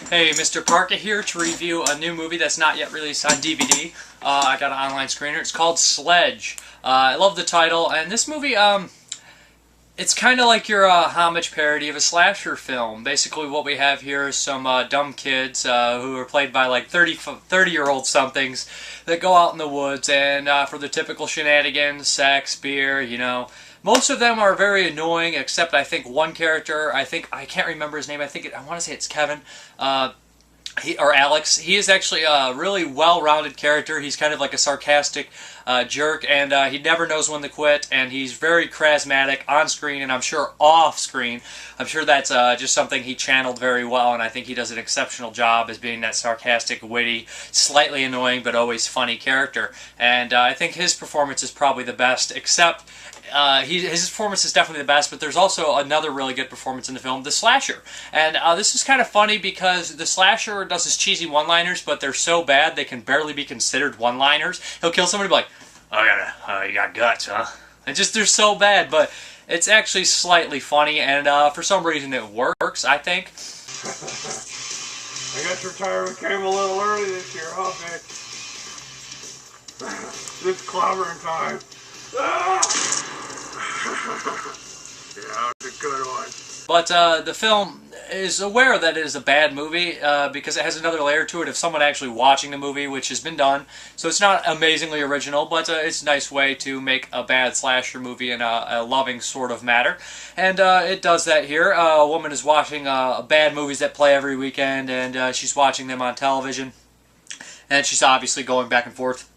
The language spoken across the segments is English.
Hey, Mrparka here to review a new movie that's not yet released on DVD. I got an online screener. It's called Sledge. I love the title, and this movie, it's kind of like your homage parody of a slasher film. Basically what we have here is some dumb kids who are played by like 30-year-old somethings that go out in the woods and for the typical shenanigans, sex, beer, you know. Most of them are very annoying, except I think one character, I can't remember his name, I want to say it's Kevin, or Alex. He is actually a really well-rounded character. He's kind of like a sarcastic jerk, and he never knows when to quit, and he's very charismatic on screen, and I'm sure off screen. I'm sure that's just something he channeled very well, and I think he does an exceptional job as being that sarcastic, witty, slightly annoying, but always funny character. And I think his performance is probably the best, except his performance is definitely the best, but there's also another really good performance in the film, the slasher. And this is kind of funny because the slasher does his cheesy one-liners, but they're so bad they can barely be considered one-liners. He'll kill somebody and be like, "Oh, you got guts, huh?" And just, they're so bad, but it's actually slightly funny, and for some reason it works, I think. I guess retirement came a little early this year, huh, bitch? This clobbering time. Yeah, it's a good one. But the film is aware that it is a bad movie because it has another layer to it of someone actually watching the movie, which has been done. So it's not amazingly original, but it's a nice way to make a bad slasher movie in a loving sort of matter. And it does that here. A woman is watching bad movies that play every weekend, and she's watching them on television. And she's obviously going back and forth,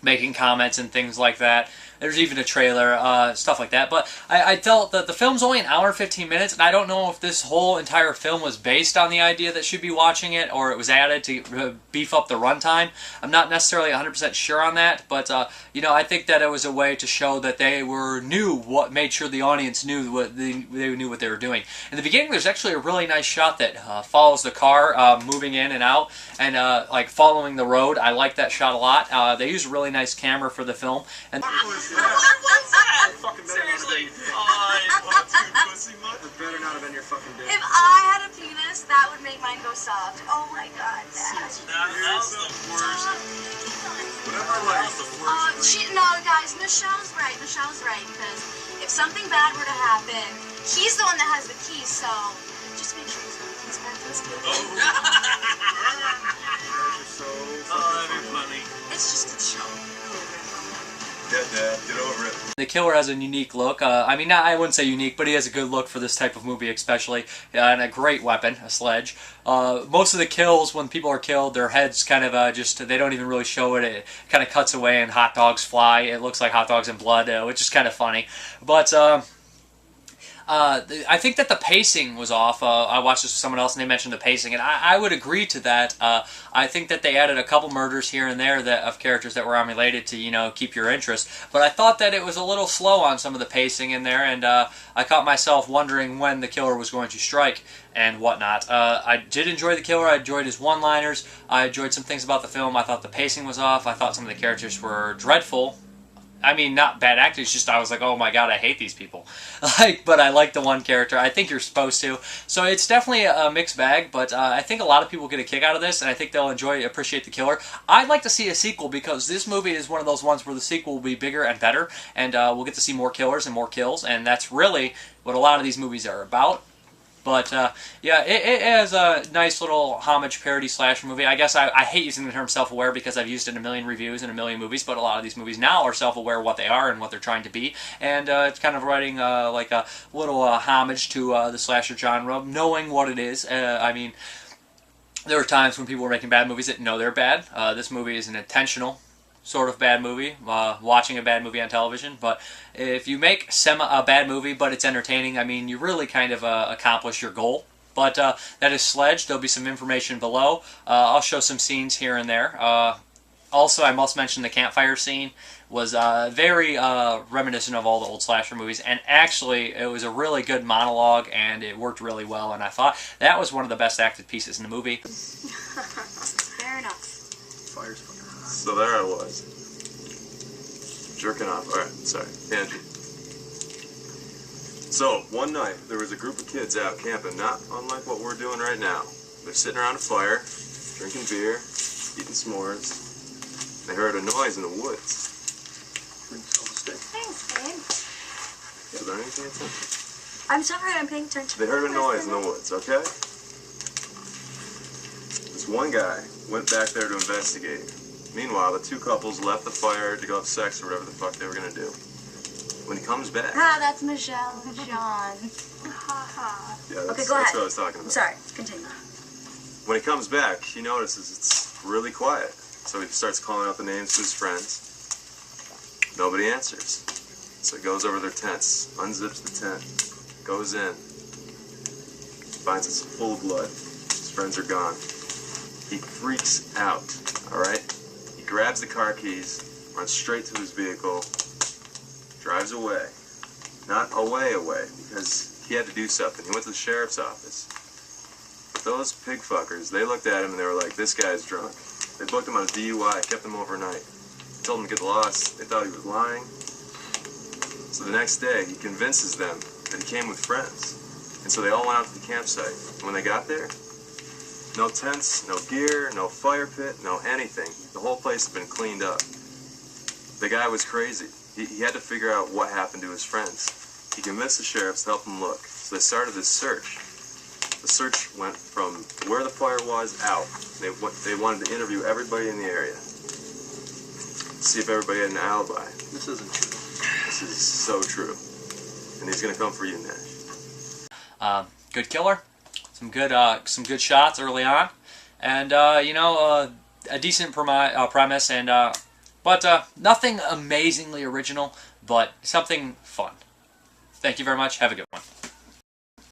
making comments and things like that. There's even a trailer, stuff like that. But I felt that the film's only an hour and 15 minutes, and I don't know if this whole entire film was based on the idea that she'd be watching it, or it was added to beef up the runtime. I'm not necessarily 100% sure on that, but you know, I think that it was a way to show that they made sure the audience knew what they knew what they were doing. In the beginning, there's actually a really nice shot that follows the car moving in and out, and like following the road. I like that shot a lot. They use a really nice camera for the film. And Seriously, pussy much. It better not have been your fucking dick. If I had a penis, that would make mine go soft. Oh my god, Dad. That was the worst. Whatever I like. No, guys, Michelle's right. Michelle's right, because if something bad were to happen, he's the one that has the keys, so just make sure he's back to his kid. Oh, that'd be funny. It's just a joke. Yeah, Dad, get over it. The killer has a unique look. I mean, I wouldn't say unique, but he has a good look for this type of movie especially, and a great weapon, a sledge. Most of the kills, when people are killed, their heads kind of they don't even really show it. It kind of cuts away and hot dogs fly. It looks like hot dogs and blood, which is kind of funny. But I think that the pacing was off. I watched this with someone else and they mentioned the pacing, and I would agree to that. I think that they added a couple murders here and there of characters that were unrelated to, you know, keep your interest. But I thought that it was a little slow on some of the pacing in there, and I caught myself wondering when the killer was going to strike and whatnot. I did enjoy the killer. I enjoyed his one-liners. I enjoyed some things about the film. I thought the pacing was off. I thought some of the characters were dreadful. I mean, not bad acting, it's just I was like, oh my god, I hate these people. But I like the one character. I think you're supposed to. So it's definitely a mixed bag, but I think a lot of people get a kick out of this, and I think they'll appreciate the killer. I'd like to see a sequel, because this movie is one of those ones where the sequel will be bigger and better, and we'll get to see more killers and more kills, and that's really what a lot of these movies are about. But, yeah, it has a nice little homage parody slasher movie. I guess I hate using the term self-aware because I've used it in a million reviews and a million movies, but a lot of these movies now are self-aware of what they are and what they're trying to be. And it's kind of writing like a little homage to the slasher genre, knowing what it is. I mean, there were times when people were making bad movies that know they're bad. This movie is an intentional sort of bad movie, watching a bad movie on television. But if you make a bad movie but it's entertaining, I mean, you really kind of accomplish your goal. But that is Sledge. There'll be some information below. I'll show some scenes here and there. Also, I must mention the campfire scene was very reminiscent of all the old slasher movies, and actually it was a really good monologue and it worked really well, and I thought that was one of the best acted pieces in the movie. Fair enough. Fire's fucking hot. So there I was. Jerking off. Alright, sorry. Angie. So, one night, there was a group of kids out camping, not unlike what we're doing right now. They're sitting around a fire, drinking beer, eating s'mores. They heard a noise in the woods. Thanks, babe. Yeah, learning to pay attention. I'm sorry, I'm paying attention. They heard a noise in the woods, okay? This one guy went back there to investigate. Meanwhile, the two couples left the fire to go have sex or whatever the fuck they were gonna do. When he comes back... Ah, that's Michelle and Sean. Yeah, that's, Okay, go that's ahead. what I was talking I'm about. sorry, continue. When he comes back, he notices it's really quiet. So he starts calling out the names to his friends. Nobody answers. So he goes over their tents, unzips the tent, goes in, finds it's full of blood. His friends are gone. He freaks out, alright? He grabs the car keys, runs straight to his vehicle, drives away. Not away, because he had to do something. He went to the sheriff's office. But those pig fuckers, they looked at him and they were like, this guy's drunk. They booked him on a DUI, kept him overnight. Told him to get lost. They thought he was lying. So the next day, he convinces them that he came with friends. And so they all went out to the campsite. And when they got there, no tents, no gear, no fire pit, no anything. The whole place had been cleaned up. The guy was crazy. He had to figure out what happened to his friends. He convinced the sheriffs to help him look. So they started this search. The search went from where the fire was out. They wanted to interview everybody in the area. See if everybody had an alibi. This isn't true. This is so true. And he's gonna come for you, Nash. Good killer. Some good shots early on. And, a decent premise. And, but nothing amazingly original, but something fun. Thank you very much. Have a good one.